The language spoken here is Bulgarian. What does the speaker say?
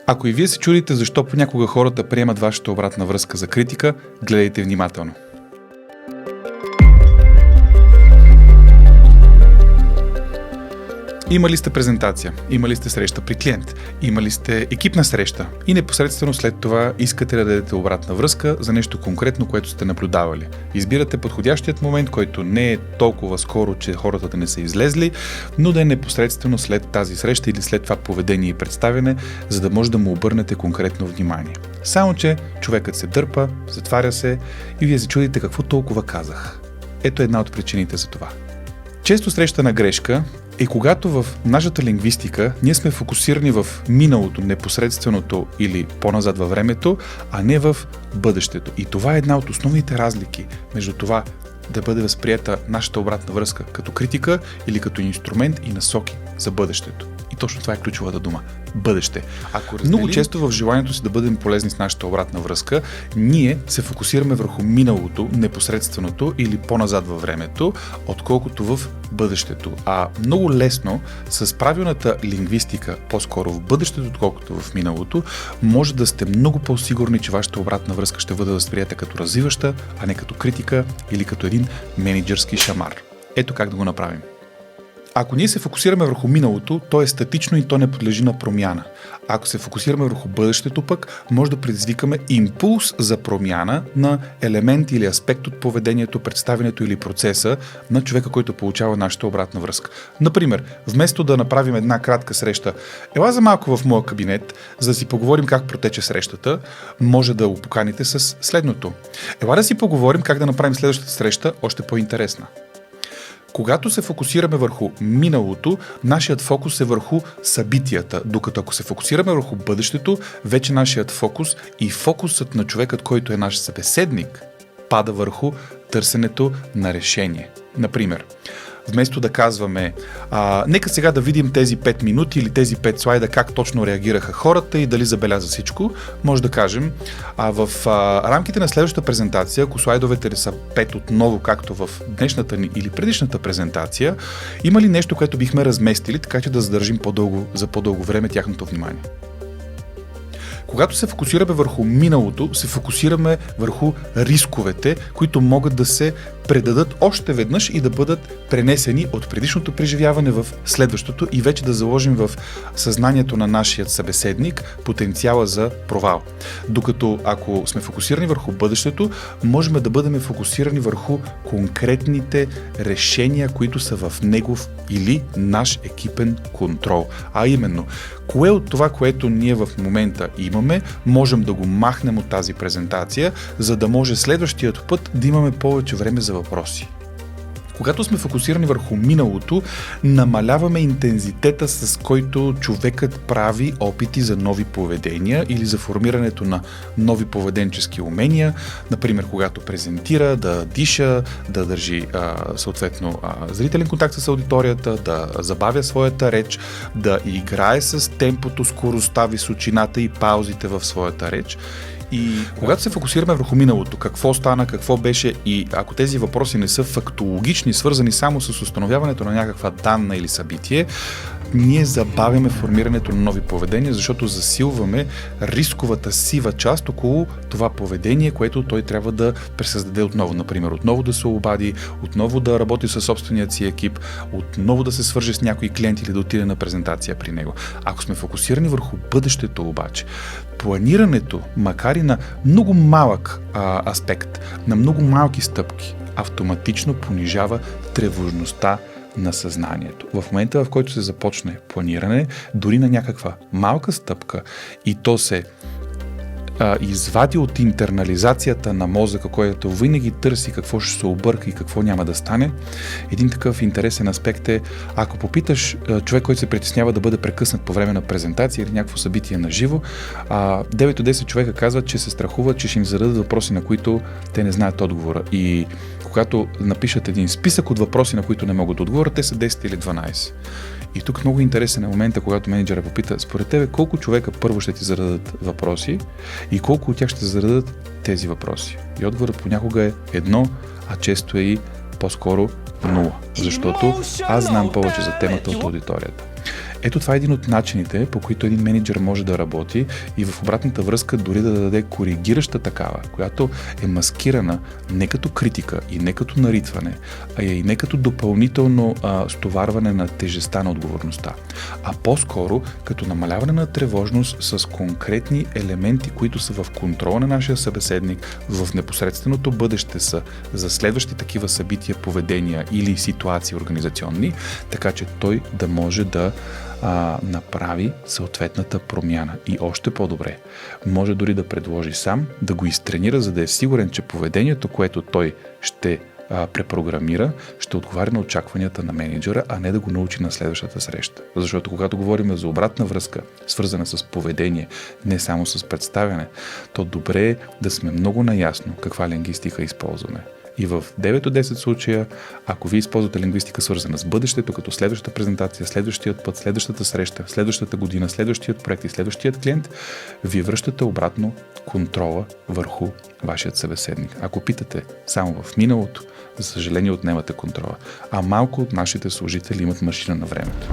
Ако и вие се чудите защо понякога хората приемат вашата обратна връзка за критика, гледайте внимателно. Имали сте презентация, имали сте среща при клиент, имали сте екипна среща и непосредствено след това искате да дадете обратна връзка за нещо конкретно, което сте наблюдавали. Избирате подходящият момент, който не е толкова скоро, че хората да не са излезли, но да е непосредствено след тази среща или след това поведение и представяне, за да може да му обърнете конкретно внимание. Само че човекът се дърпа, затваря се и вие се чудите какво толкова казах. Ето една от причините за това. Често срещана грешка е когато в нашата лингвистика ние сме фокусирани в миналото, непосредственото или по-назад във времето, а не в бъдещето. И това е една от основните разлики между това да бъде възприета нашата обратна връзка като критика или като инструмент и насоки за бъдещето. И точно това е ключовата дума – бъдеще. Много често в желанието си да бъдем полезни с нашата обратна връзка, ние се фокусираме върху миналото, непосредственото или по-назад във времето, отколкото в бъдещето. А много лесно, с правилната лингвистика, по-скоро в бъдещето, отколкото в миналото, може да сте много по-сигурни, че вашата обратна връзка ще бъде възприета като развиваща, а не като критика или като един мениджърски шамар. Ето как да го направим. Ако ние се фокусираме върху миналото, то е статично и то не подлежи на промяна. Ако се фокусираме върху бъдещето пък, може да предизвикаме импулс за промяна на елемент или аспект от поведението, представянето или процеса на човека, който получава нашата обратна връзка. Например, вместо да направим една кратка среща, ела за малко в моя кабинет, за да си поговорим как протече срещата, може да го поканите с следното. Ела да си поговорим как да направим следващата среща още по-интересна. Когато се фокусираме върху миналото, нашият фокус е върху събитията, докато ако се фокусираме върху бъдещето, вече нашият фокус и фокусът на човекът, който е наш събеседник, пада върху търсенето на решение. Например, вместо да казваме нека сега да видим тези 5 минути или тези 5 слайда как точно реагираха хората и дали забеляза всичко, може да кажем в рамките на следващата презентация, ако слайдовете ли са 5 отново, както в днешната ни или предишната презентация, има ли нещо, което бихме разместили, така че да задържим за по-дълго време тяхното внимание? Когато се фокусираме върху миналото, се фокусираме върху рисковете, които могат да се предадат още веднъж и да бъдат пренесени от предишното преживяване в следващото и вече да заложим в съзнанието на нашия събеседник потенциала за провал. Докато ако сме фокусирани върху бъдещето, можем да бъдем фокусирани върху конкретните решения, които са в негов или наш екипен контрол. А именно, кое от това, което ние в момента имаме, можем да го махнем от тази презентация, за да може следващият път да имаме повече време за въпроси. Когато сме фокусирани върху миналото, намаляваме интензитета, с който човекът прави опити за нови поведения или за формирането на нови поведенчески умения, например, когато презентира, да диша, да държи зрителен контакт с аудиторията, да забавя своята реч, да играе с темпото, скоростта, височината и паузите в своята реч. И когато се фокусираме върху миналото, какво стана, какво беше и ако тези въпроси не са фактологични, свързани само с установяването на някаква данна или събитие, ние забавяме формирането на нови поведения, защото засилваме рисковата сива част около това поведение, което той трябва да пресъздаде отново. Например, отново да се обади, отново да работи със собственият си екип, отново да се свърже с някой клиент или да отиде на презентация при него. Ако сме фокусирани върху бъдещето обаче, планирането, макар и на много малък аспект, на много малки стъпки, автоматично понижава тревожността на съзнанието. В момента, в който се започне планиране, дори на някаква малка стъпка и то се извади от интернализацията на мозъка, който винаги търси какво ще се обърка и какво няма да стане, един такъв интересен аспект е, ако попиташ човек, който се притеснява да бъде прекъснат по време на презентация или някакво събитие на живо, 9 от 10 човека казват, че се страхуват, че ще им зададат въпроси, на които те не знаят отговора. И когато напишат един списък от въпроси, на които не могат да отговорят, те са 10 или 12. И тук много интересен е момента, когато менеджера попита, според тебе колко човека първо ще ти зададат въпроси и колко от тях ще зададат тези въпроси. И отговорът понякога е 1, а често е и по-скоро 0. Защото аз знам повече за темата от аудиторията. Ето това е един от начините, по които един мениджър може да работи и в обратната връзка дори да даде коригираща такава, която е маскирана не като критика и не като наритване, а и не като допълнително стоварване на тежестта на отговорността, а по-скоро като намаляване на тревожност с конкретни елементи, които са в контрола на нашия събеседник, в непосредственото бъдеще са за следващи такива събития, поведения или ситуации организационни, така че той да може да направи съответната промяна. И още по-добре, може дори да предложи сам, да го изтренира, за да е сигурен, че поведението, което той ще препрограмира, ще отговаря на очакванията на мениджъра, а не да го научи на следващата среща. Защото когато говорим за обратна връзка, свързана с поведение, не само с представяне, то добре е да сме много наясно каква лингвистика използваме. И в 9 от 10 случая, ако ви използвате лингвистика свързана с бъдещето, като следващата презентация, следващият път, следващата среща, следващата година, следващият проект и следващият клиент, ви връщате обратно контрола върху вашият събеседник. Ако питате само в миналото, за съжаление отнемате контрола, а малко от нашите служители имат машина на времето.